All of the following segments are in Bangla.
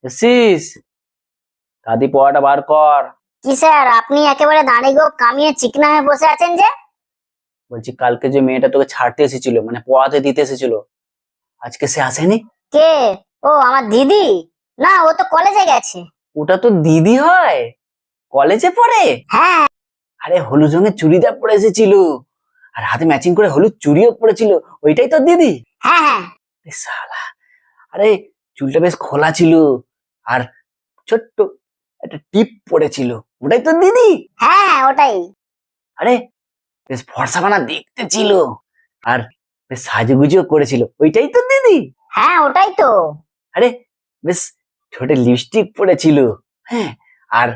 এসিস, দাদি পড়াটা বার কর। কি স্যার, আপনি একেবারে দাঁড়িয়ে গোপ কামিয়ে চিকনা হয়ে বসে আছেন যে? বলছি কালকে যে মেয়েটা তোকে ছাড়তে এসেছিল, মানে পড়াতে দিতে এসেছিল, আজকে সে আসেনি? কে? ও আমার দিদি? না, ও তো কলেজে গেছে। ওটা তো দিদি হয়, কলেজে পড়ে। হ্যাঁ। আরে হলুদ রঙের চুড়িদার পরে এসেছিল, আর হাতে ম্যাচিং করে হলুদ চুড়িও পরেছিল, ওইটাই তো দিদি। হ্যাঁ হ্যাঁ। এ শালা, আরে চুলটা বেশ খোলা ছিল, আর ছোট্ট একটা টিপ পড়েছিল, ওটাই তো দিদি। হ্যাঁ ওটাই। আরে বেশ ফর্সা বানা দেখতে ছিল, আর বেশ সাজুগুজুও করেছিল, ওইটাই তো দিদি। হ্যাঁ ওটাই তো। আরে বেশ ঠোঁটে লিপস্টিক পরেছিল, হ্যাঁ, আর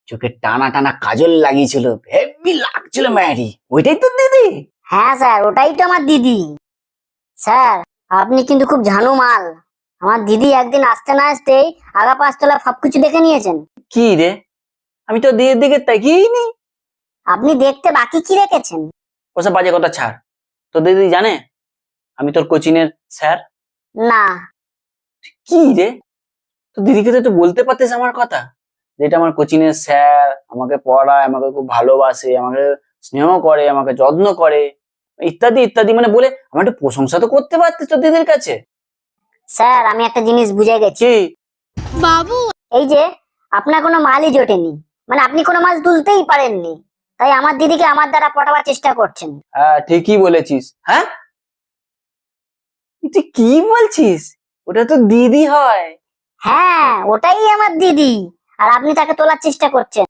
চোখে টানা টানা কাজল লাগিয়েছিল, হেভি লাগছিল ম্যারি, ওইটাই তো দিদি। হ্যাঁ স্যার, ওটাই তো আমার দিদি। স্যার, আপনি কিন্তু খুব ঝানু মাল। আমার দিদি একদিন আসতে না আসতেই আগা পাঁচতলা সবকিছু দেখে নিয়েছেন। কি রে, আমি তো দিদির দিকে তাকিয়েই নি। আপনি দেখতে বাকি কি রেখেছেন? ওসব বাজে কথা ছাড়, তো দিদি জানে আমি তোর কোচিংয়ের স্যার? না। কি রে, তো দিদিকে তো একটু বলতে পারতিস আমার কথা, যেটা আমার কোচিংয়ের স্যার, আমাকে পড়ায়, আমাকে খুব ভালোবাসে, আমাকে স্নেহ করে, আমাকে যত্ন করে, ইত্যাদি ইত্যাদি, মানে বলে আমার একটু প্রশংসা তো করতে পারতিস তো দিদির কাছে। স্যার, আমি একটা জিনিস বুঝে গেছি। কি? বাবু, এই যে আপনার কোনো মালই জোটেনি, মানে আপনি কোনো মাল তুলতেই পারেননি, তাই আমার দিদিকে আমার দ্বারা পটাবার চেষ্টা করছেন। হ্যাঁ ঠিকই বলেছিস। হ্যাঁ, তুই কি বলছিস, ওটা তো দিদি হয়। হ্যাঁ ওটাই আমার দিদি, আর আপনি তাকে তোলার চেষ্টা করছেন।